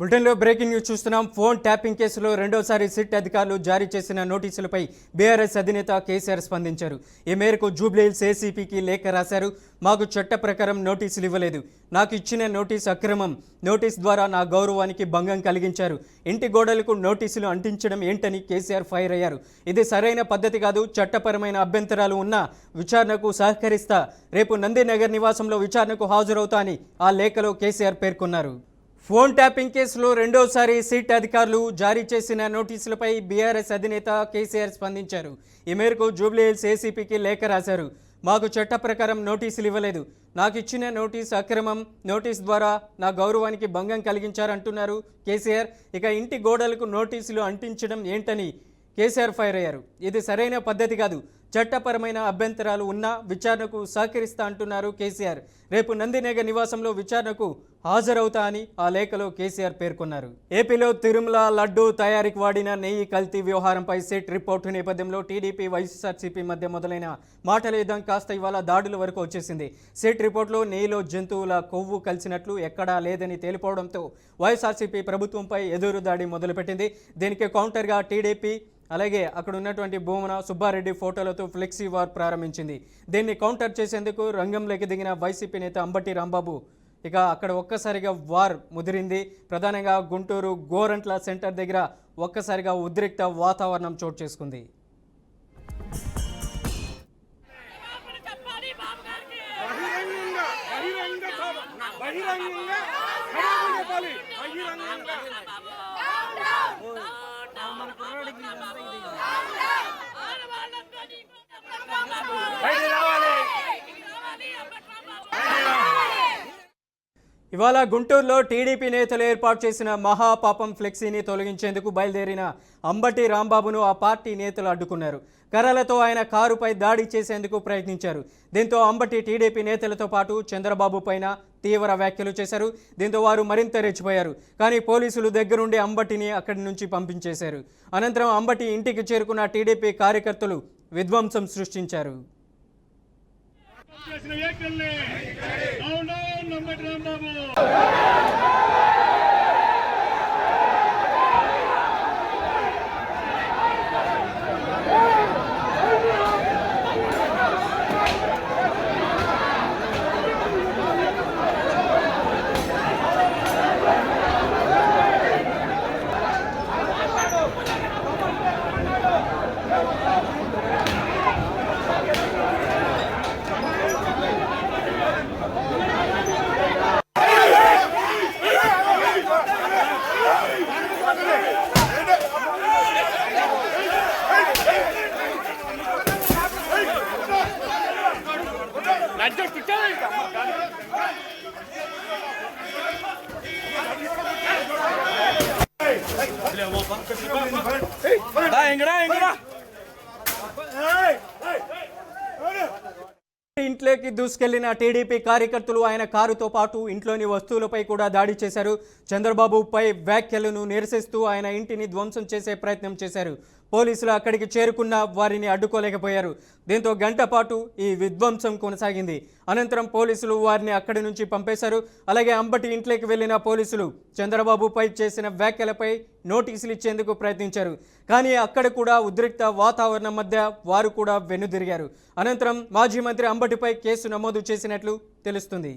బులెటిన్లో breaking news చూస్తున్నాం. Phone tapping కేసులో రెండోసారి సిట్ అధికారులు జారీ చేసిన నోటీసులపై బీఆర్ఎస్ అధినేత కేసీఆర్ స్పందించారు. ఈ మేరకు జూబ్లీహిల్స్ ఏసీపీకి లేఖ రాశారు. మాకు చట్ట ప్రకారం నోటీసులు ఇవ్వలేదు, నాకు ఇచ్చిన నోటీసు అక్రమం, నోటీస్ ద్వారా నా గౌరవానికి భంగం కలిగించారు, ఇంటి గోడలకు నోటీసులు అంటించడం ఏంటని కేసీఆర్ ఫైర్ అయ్యారు. ఇది సరైన పద్ధతి కాదు, చట్టపరమైన అభ్యంతరాలు ఉన్నా విచారణకు సహకరిస్తా, రేపు నందినగర్ నివాసంలో విచారణకు హాజరవుతా అని ఆ లేఖలో కేసీఆర్ పేర్కొన్నారు. ఫోన్ ట్యాపింగ్ కేసులో రెండోసారి సిట్ అధికారులు జారీ చేసిన నోటీసులపై బీఆర్ఎస్ అధినేత కేసీఆర్ స్పందించారు. ఈ మేరకు జూబ్లీహిల్స్ ఏసీపీకి లేఖ రాశారు. మాకు చట్ట ప్రకారం నోటీసులు ఇవ్వలేదు, నాకు ఇచ్చిన నోటీసు అక్రమం, నోటీస్ ద్వారా నా గౌరవానికి భంగం కలిగించారంటున్నారు కేసీఆర్. ఇక ఇంటి గోడలకు నోటీసులు అంటించడం ఏంటని కేసీఆర్ ఫైర్ అయ్యారు. ఇది సరైన పద్ధతి కాదు, చట్టపరమైన అభ్యంతరాలు ఉన్నా విచారణకు సహకరిస్తా అంటున్నారు కేసీఆర్. రేపు నందినగర్ నివాసంలో విచారణకు హాజరవుతా అని ఆ లేఖలో కేసీఆర్ పేర్కొన్నారు. ఏపీలో తిరుమల లడ్డూ తయారీకి వాడిన నెయ్యి కల్తీ వ్యవహారంపై సిట్ రిపోర్టు నేపథ్యంలో టీడీపీ వైఎస్ఆర్సీపీ మధ్య మొదలైన మాటల యుద్ధం కాస్త ఇవాళ దాడుల వరకు వచ్చేసింది. సిట్ రిపోర్టులో నెయ్యిలో జంతువుల కొవ్వు కలిసినట్లు ఎక్కడా లేదని తేలిపోవడంతో వైఎస్ఆర్సీపీ ప్రభుత్వంపై ఎదురుదాడి మొదలుపెట్టింది. దీనికి కౌంటర్గా టీడీపీ అలాగే అక్కడ ఉన్నటువంటి భూమన సుబ్బారెడ్డి ఫోటోలతో ఫ్లెక్సీ వార్ ప్రారంభించింది. దీన్ని కౌంటర్ చేసేందుకు రంగంలోకి దిగిన వైసీపీ నేత అంబటి రాంబాబు ఇక అక్కడ ఒక్కసారిగా వార్ ముదిరింది. ప్రధానంగా గుంటూరు గోరంట్ల సెంటర్ దగ్గర ఒక్కసారిగా ఉద్రిక్త వాతావరణం చోటు చేసుకుంది. ఇవాళ గుంటూరులో టీడీపీ నేతలు ఏర్పాటు చేసిన మహాపాపం ఫ్లెక్సీని తొలగించేందుకు బయలుదేరిన అంబటి రాంబాబును ఆ పార్టీ నేతలు అడ్డుకున్నారు. కర్రలతో ఆయన కారుపై దాడి చేసేందుకు ప్రయత్నించారు. దీంతో అంబటి టీడీపీ నేతలతో పాటు చంద్రబాబు పైన తీవ్ర వ్యాఖ్యలు చేశారు. దీంతో వారు మరింత రెచ్చిపోయారు. కానీ పోలీసులు దగ్గరుండి అంబటిని అక్కడి నుంచి పంపించేశారు. అనంతరం అంబటి ఇంటికి చేరుకున్న టీడీపీ కార్యకర్తలు విధ్వంసం సృష్టించారు. ఇంట్లోకి దూసుకెళ్లిన టీడీపీ కార్యకర్తలు ఆయన కారుతో పాటు ఇంట్లోని వస్తువులపై కూడా దాడి చేశారు. చంద్రబాబుపై వ్యాఖ్యలను నిరసిస్తూ ఆయన ఇంటిని ధ్వంసం చేసే ప్రయత్నం చేశారు. పోలీసులు అక్కడికి చేరుకున్న వారిని అడ్డుకోలేకపోయారు. దీంతో గంట పాటు ఈ విధ్వంసం కొనసాగింది. అనంతరం పోలీసులు వారిని అక్కడి నుంచి పంపేశారు. అలాగే అంబటి ఇంట్లోకి వెళ్లిన పోలీసులు చంద్రబాబుపై చేసిన వ్యాఖ్యలపై నోటీసులు ఇచ్చేందుకు ప్రయత్నించారు. కానీ అక్కడ కూడా ఉద్రిక్త వాతావరణం మధ్య వారు కూడా వెనుదిరిగారు. అనంతరం మాజీ మంత్రి అంబటిపై కేసు నమోదు చేసినట్లు తెలుస్తుంది.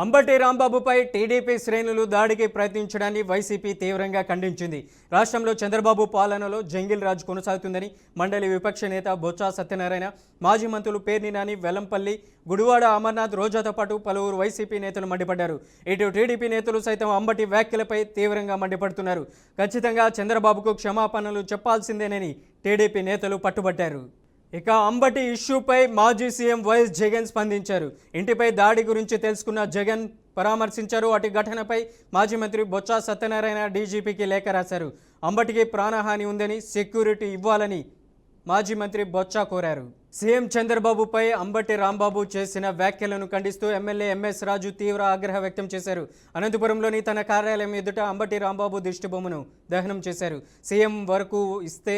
అంబటి రాంబాబుపై టీడీపీ శ్రేణులు దాడికి ప్రయత్నించడాన్ని వైసీపీ తీవ్రంగా ఖండించింది. రాష్ట్రంలో చంద్రబాబు పాలనలో జంగిల్ రాజు కొనసాగుతుందని మండలి విపక్ష నేత బొత్స సత్యనారాయణ, మాజీ మంత్రులు పేర్ని నాని, వెల్లంపల్లి, గుడివాడ అమర్నాథ్, రోజాతో పాటు పలువురు వైసీపీ నేతలు మండిపడ్డారు. ఇటు టీడీపీ నేతలు సైతం అంబటి వ్యాఖ్యలపై తీవ్రంగా మండిపడుతున్నారు. ఖచ్చితంగా చంద్రబాబుకు క్షమాపణలు చెప్పాల్సిందేనని టీడీపీ నేతలు పట్టుబట్టారు. ఇక అంబటి ఇష్యూపై మాజీ సీఎం వైఎస్ జగన్ స్పందించారు. ఇంటిపై దాడి గురించి తెలుసుకున్న జగన్ పరామర్శించారు. అటు ఘటనపై మాజీ మంత్రి బొత్స సత్యనారాయణ డీజీపీకి లేఖ రాశారు. అంబటికి ప్రాణహాని ఉందని, సెక్యూరిటీ ఇవ్వాలని మాజీ మంత్రి బొత్స కోరారు. సీఎం చంద్రబాబుపై అంబటి రాంబాబు చేసిన వ్యాఖ్యలను ఖండిస్తూ ఎమ్మెల్యే ఎంఎస్ రాజు తీవ్ర ఆగ్రహం వ్యక్తం చేశారు. అనంతపురంలోని తన కార్యాలయం ఎదుట అంబటి రాంబాబు దిష్టిబొమ్మను దహనం చేశారు. సీఎం వరకు ఇస్తే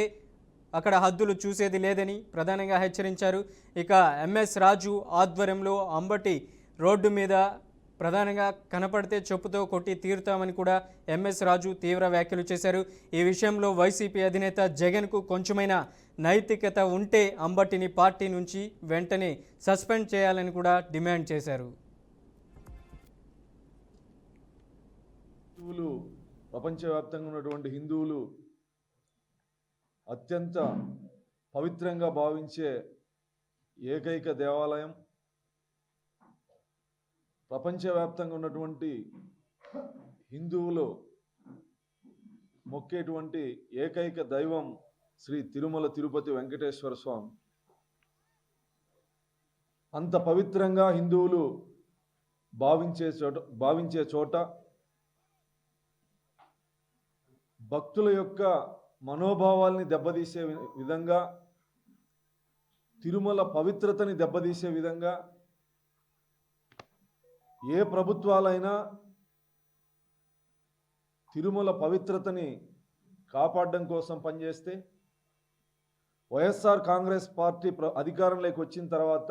అక్కడ హద్దులు చూసేది లేదని ప్రధానంగా హెచ్చరించారు. ఇక ఎంఎస్ రాజు ఆధ్వర్యంలో అంబటి రోడ్డు మీద ప్రధానంగా కనపడితే చెప్పుతో కొట్టి తీరుతామని కూడా ఎంఎస్ రాజు తీవ్ర వ్యాఖ్యలు చేశారు. ఈ విషయంలో వైసీపీ అధినేత జగన్కు కొంచెమైనా నైతికత ఉంటే అంబటిని పార్టీ నుంచి వెంటనే సస్పెండ్ చేయాలని కూడా డిమాండ్ చేశారు. ప్రపంచవ్యాప్తంగా ఉన్నటువంటి హిందువులు అత్యంత పవిత్రంగా భావించే ఏకైక దేవాలయం, ప్రపంచవ్యాప్తంగా ఉన్నటువంటి హిందువులు మొక్కేటువంటి ఏకైక దైవం శ్రీ తిరుమల తిరుపతి వెంకటేశ్వర స్వామి. అంత పవిత్రంగా హిందువులు భావించే చోట భక్తుల యొక్క మనోభావాల్ని దెబ్బతీసే విధంగా, తిరుమల పవిత్రతని దెబ్బతీసే విధంగా ఏ ప్రభుత్వాలైనా తిరుమల పవిత్రతని కాపాడడం కోసం పనిచేస్తే, వైఎస్ఆర్ కాంగ్రెస్ పార్టీ అధికారంలోకి వచ్చిన తర్వాత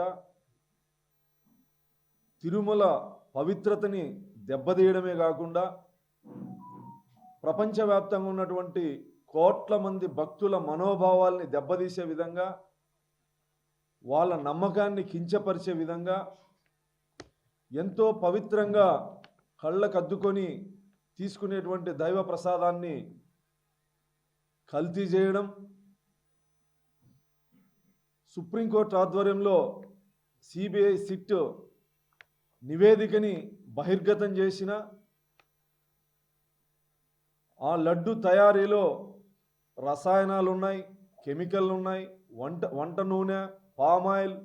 తిరుమల పవిత్రతని దెబ్బతీయడమే కాకుండా ప్రపంచవ్యాప్తంగా ఉన్నటువంటి కోట్ల మంది భక్తుల మనోభావాల్ని దెబ్బతీసే విధంగా, వాళ్ళ నమ్మకాన్ని కించపరిచే విధంగా, ఎంతో పవిత్రంగా కళ్ళకద్దుకొని తీసుకునేటువంటి దైవ ప్రసాదాన్ని కల్తీ చేయడం, సుప్రీంకోర్టు ఆధ్వర్యంలో సిబిఐ సిట్ నివేదికని బహిర్గతం చేసిన ఆ లడ్డు తయారీలో రసాయనాలు ఉన్నాయి, కెమికల్ ఉన్నాయి, వంట నూనె, పామాయిల్,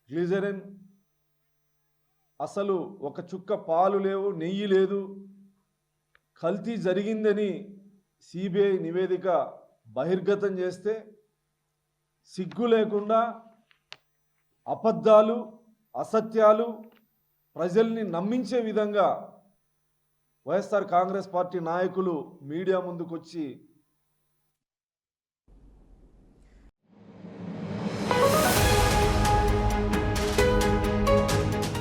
గ్లిజరిన్, అసలు ఒక చుక్క పాలు లేవు, నెయ్యి లేదు, కల్తీ జరిగిందని సిబిఐ నివేదిక బహిర్గతం చేస్తే సిగ్గు లేకుండా అబద్ధాలు, అసత్యాలు ప్రజల్ని నమ్మించే విధంగా వైఎస్ఆర్ కాంగ్రెస్ పార్టీ నాయకులు మీడియా ముందుకు వచ్చి